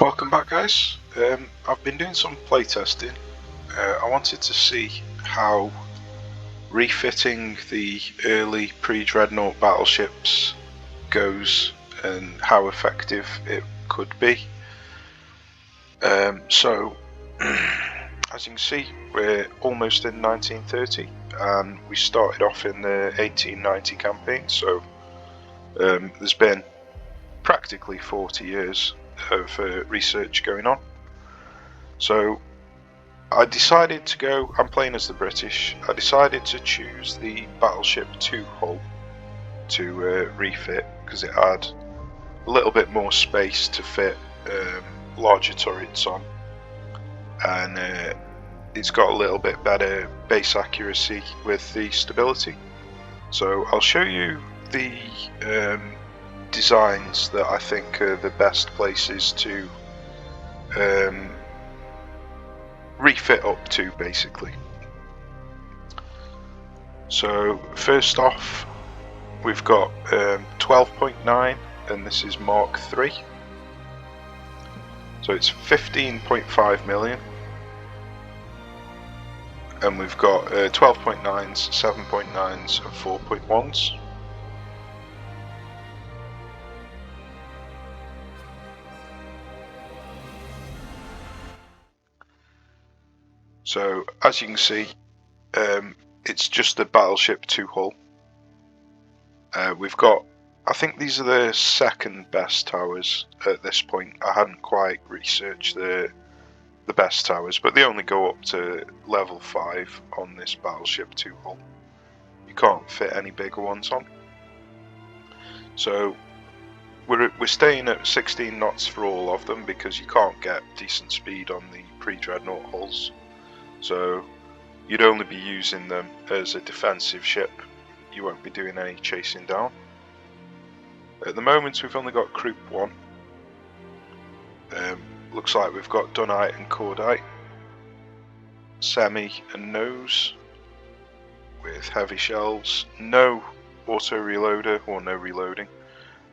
Welcome back, guys. I've been doing some playtesting. I wanted to see how refitting the early pre-Dreadnought battleships goes and how effective it could be. So, as you can see, we're almost in 1930 and we started off in the 1890 campaign, so there's been practically 40 years of research going on. So I decided to go, I'm playing as the British, I decided to choose the Battleship 2 hull to refit because it had a little bit more space to fit larger turrets on, and it's got a little bit better base accuracy with the stability. So I'll show you the designs that I think are the best places to refit up to, basically. So first off, we've got 12.9, and this is Mark 3. So it's 15.5 million, and we've got 12.9s, 7.9s, and 4.1s. So as you can see, it's just the Battleship 2 hull. We've got, I think these are the second best towers at this point. I hadn't quite researched the best towers, but they only go up to level 5 on this Battleship 2 hull. You can't fit any bigger ones on. So we're staying at 16 knots for all of them because you can't get decent speed on the pre-Dreadnought hulls. So you'd only be using them as a defensive ship. You won't be doing any chasing down. At the moment we've only got Croup 1. Looks like we've got Dunite and Cordite, Semi and Nose with heavy shells, no auto reloader or no reloading.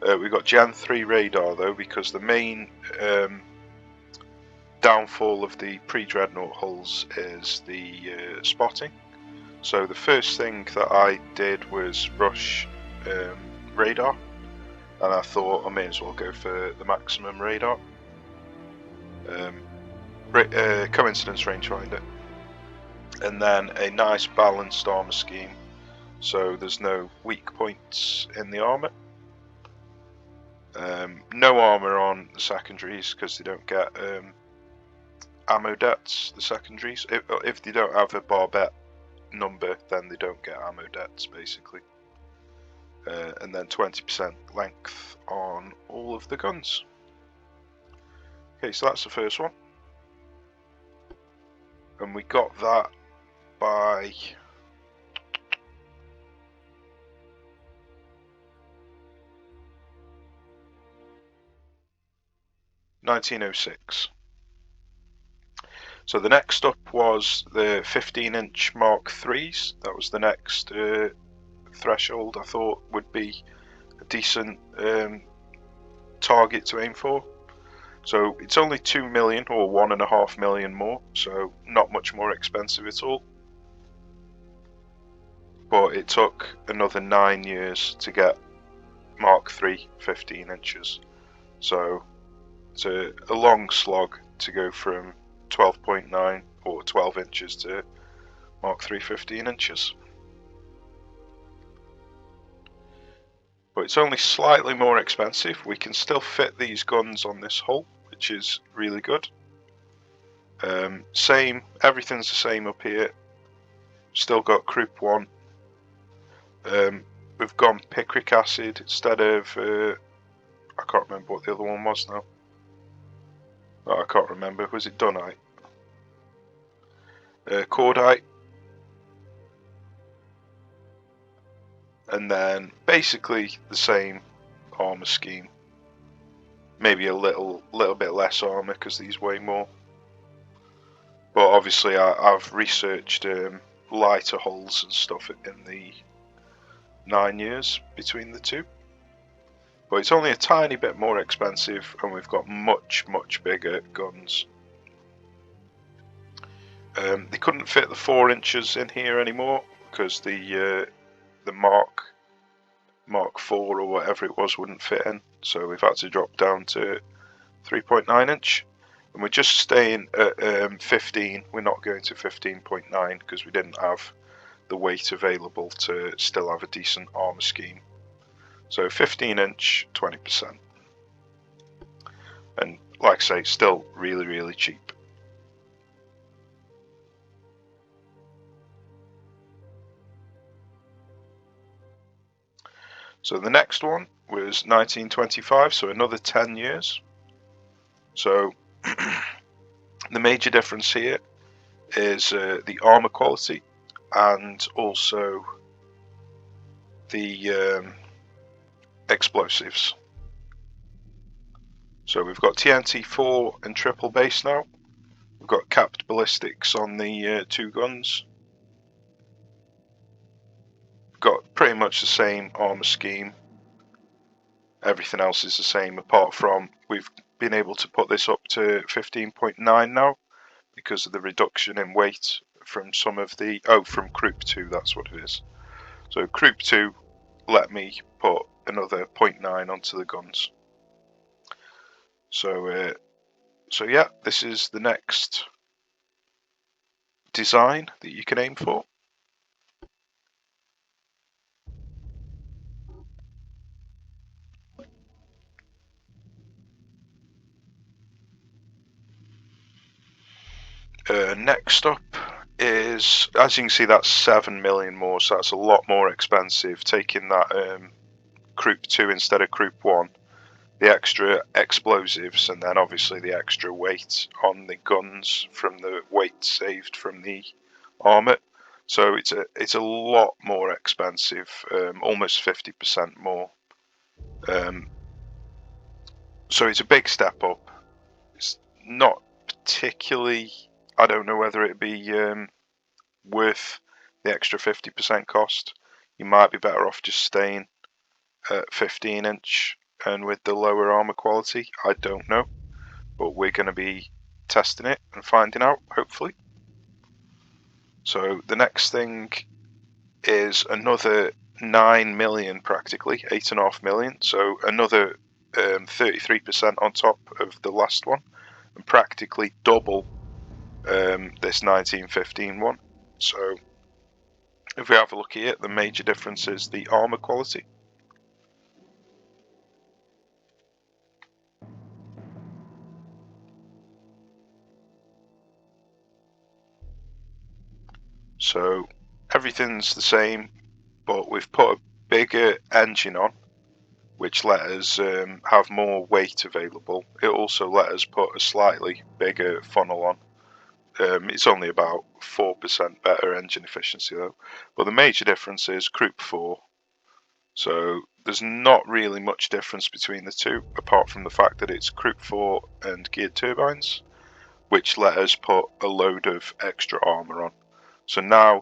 We've got Gen 3 radar though, because the main downfall of the pre-Dreadnought hulls is the spotting. So the first thing that I did was rush radar, and I thought I may as well go for the maximum radar. Coincidence rangefinder, and then a nice balanced armor scheme, so there's no weak points in the armor. No armor on the secondaries because they don't get ammo debts. The secondaries, if they don't have a barbette number, then they don't get ammo debts, basically. And then 20% length on all of the guns. Okay, so that's the first one, and we got that by $1906. So the next up was the 15-inch Mark 3s. That was the next threshold I thought would be a decent target to aim for. So it's only 2 million or 1.5 million more, so not much more expensive at all. But it took another 9 years to get Mark 3 15 inches. So it's a long slog to go from 12.9 or 12 inches to Mark 3 15 inches. But it's only slightly more expensive. We can still fit these guns on this hull, which is really good. Same, everything's the same up here. Still got Croup 1. We've gone picric acid instead of, I can't remember what the other one was now. Oh, I can't remember, was it Dunite? Cordite. And then basically the same armor scheme. Maybe a little bit less armor because these weigh more. But obviously I've researched lighter hulls and stuff in the 9 years between the two. but it's only a tiny bit more expensive, and we've got much bigger guns. They couldn't fit the 4 inches in here anymore because the Mark 4 or whatever it was wouldn't fit in, so we've had to drop down to 3.9 inch, and we're just staying at 15. We're not going to 15.9 because we didn't have the weight available to still have a decent armor scheme. So 15 inch, 20%, and like I say, still really cheap. So the next one was 1925, so another 10 years. So the major difference here is the armor quality and also the explosives. So we've got TNT4 and triple base now. We've got capped ballistics on the 2 guns. Got pretty much the same armor scheme. Everything else is the same, apart from we've been able to put this up to 15.9 now because of the reduction in weight from some of the from Croup 2, that's what it is. So Croup 2 let me put another 0.9 onto the guns. So yeah, this is the next design that you can aim for. Next up is, as you can see, that's 7 million more, so that's a lot more expensive. Taking that Croup 2 instead of Croup 1, the extra explosives, and then obviously the extra weight on the guns from the weight saved from the armor. So it's a lot more expensive, almost 50% more. So it's a big step up. It's not particularly, I don't know whether it'd be worth the extra 50% cost. You might be better off just staying at 15 inch and with the lower armor quality. I don't know, but we're going to be testing it and finding out, hopefully. So the next thing is another 9 million, practically 8.5 million, so another 33% on top of the last one, and practically double this 1915 one. So if we have a look here, the major difference is the armor quality. So everything's the same, but we've put a bigger engine on, which let us have more weight available. It also let us put a slightly bigger funnel on. It's only about 4% better engine efficiency though. But the major difference is Croup 4. So there's not really much difference between the two, apart from the fact that it's Croup 4 and geared turbines, which let us put a load of extra armour on. So now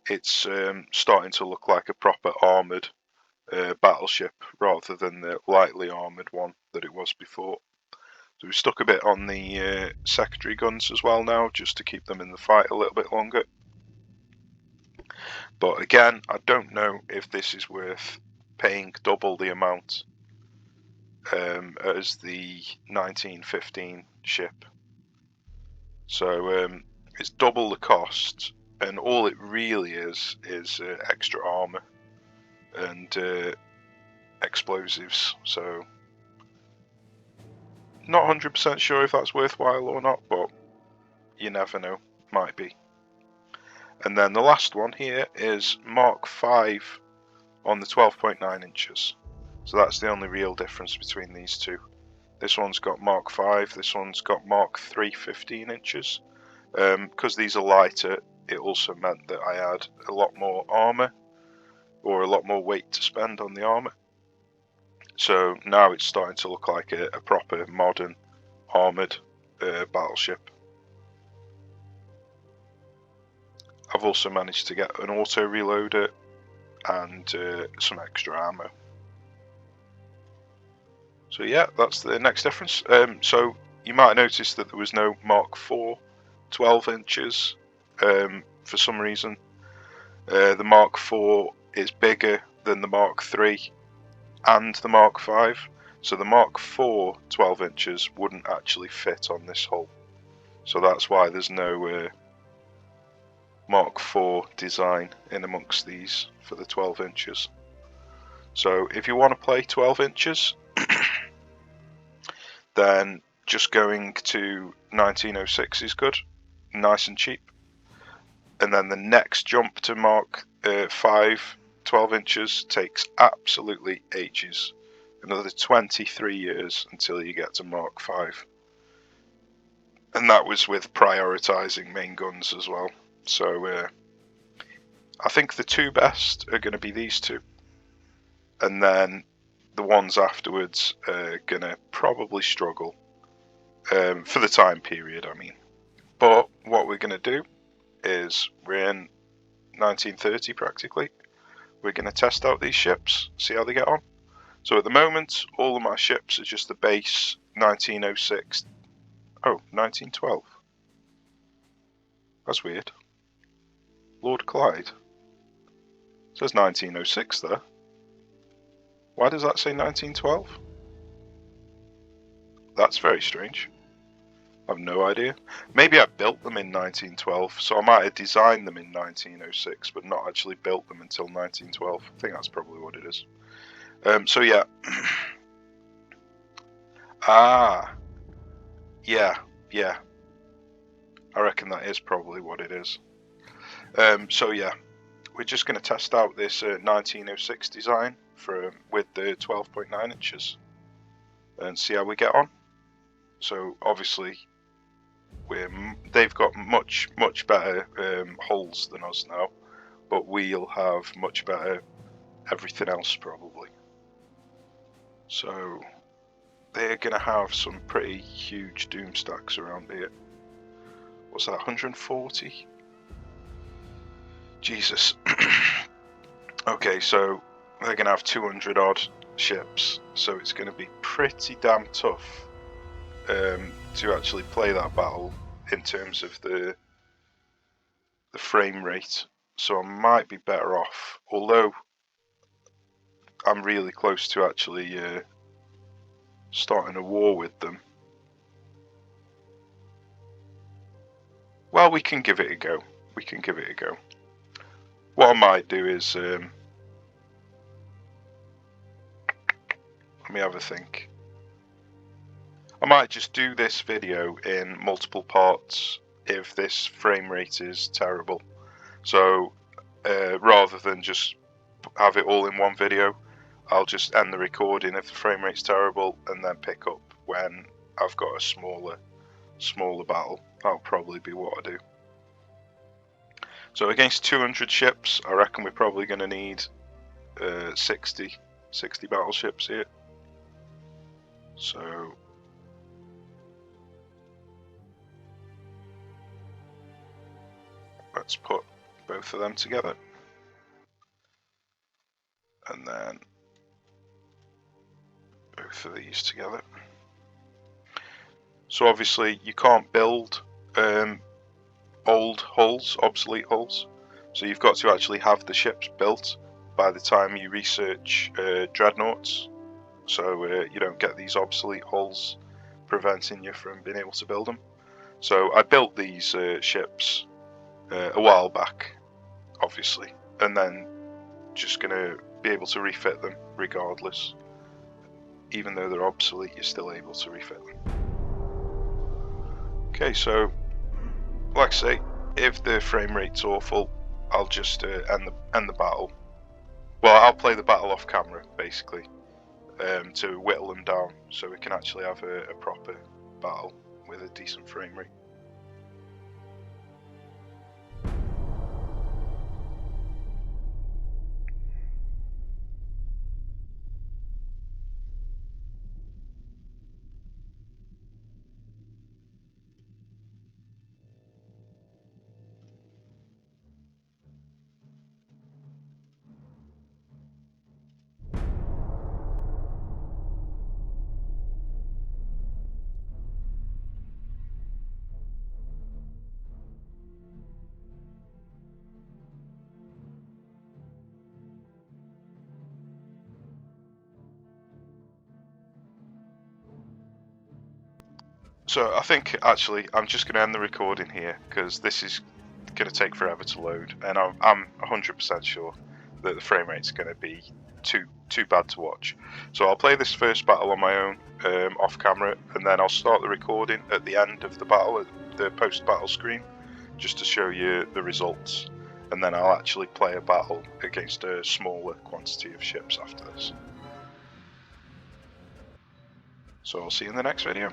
it's starting to look like a proper armoured battleship rather than the lightly armoured one that it was before. So we've stuck a bit on the secondary guns as well now, just to keep them in the fight a little bit longer. But again, I don't know if this is worth paying double the amount as the 1915 ship. So it's double the cost, and all it really is extra armour and explosives. So not 100% sure if that's worthwhile or not, but you never know, might be. And then the last one here is Mark 5 on the 12.9 inches. So that's the only real difference between these two. This one's got Mark 5, this one's got Mark 3 15 inches. Because these are lighter, it also meant that I had a lot more armour, or a lot more weight to spend on the armour. So now it's starting to look like a proper modern armoured battleship. I've also managed to get an auto reloader and some extra ammo. So yeah, that's the next difference. So you might notice that there was no Mark IV 12 inches for some reason. The Mark IV is bigger than the Mark III and the Mark V. So the Mark IV 12 inches wouldn't actually fit on this hull. So that's why there's no Mark IV design in amongst these for the 12 inches. So if you want to play 12 inches, then just going to 1906 is good, nice and cheap. And then the next jump to Mark 5 12 inches takes absolutely ages. Another 23 years until you get to Mark 5. And that was with prioritizing main guns as well. So I think the two best are going to be these two. And then the ones afterwards are going to probably struggle. For the time period, I mean. But what we're going to do is we're in 1930 practically. We're going to test out these ships, see how they get on. So at the moment, all of my ships are just the base 1906. Oh, 1912. That's weird. Lord Clyde. It says 1906 there. Why does that say 1912? That's very strange. I have no idea. Maybe I built them in 1912, so I might have designed them in 1906, but not actually built them until 1912. I think that's probably what it is. So yeah. Yeah. I reckon that is probably what it is. So yeah, we're just going to test out this 1906 design with the 12.9 inches and see how we get on. So obviously, they've got much better hulls than us now, but we'll have much better everything else probably. So they're going to have some pretty huge doom stacks around here. What's that, 140? Jesus. Okay, so they're going to have 200 odd ships, so it's going to be pretty damn tough to actually play that battle in terms of the frame rate. So I might be better off, although I'm really close to actually starting a war with them. Well, we can give it a go. What I might do is let me have a think. I might just do this video in multiple parts if this frame rate is terrible. So rather than just have it all in one video, I'll just end the recording if the frame rate's terrible and then pick up when I've got a smaller battle. That'll probably be what I do. So against 200 ships, I reckon we're probably going to need 60 battleships here. So let's put both of them together. And then both of these together. So obviously you can't build old hulls, obsolete hulls. So you've got to actually have the ships built by the time you research Dreadnoughts. So you don't get these obsolete hulls preventing you from being able to build them. So I built these ships a while back, obviously, and then just going to be able to refit them regardless. Even though they're obsolete, you're still able to refit them. Okay, so like I say, if the frame rate's awful, I'll just end the battle. Well, I'll play the battle off camera, basically, to whittle them down so we can actually have a proper battle with a decent frame rate. So I think actually I'm just going to end the recording here because this is going to take forever to load, and I'm 100% sure that the frame rate's going to be too bad to watch. So I'll play this first battle on my own off camera, and then I'll start the recording at the end of the battle, at the post-battle screen, just to show you the results, and then I'll actually play a battle against a smaller quantity of ships after this. So I'll see you in the next video.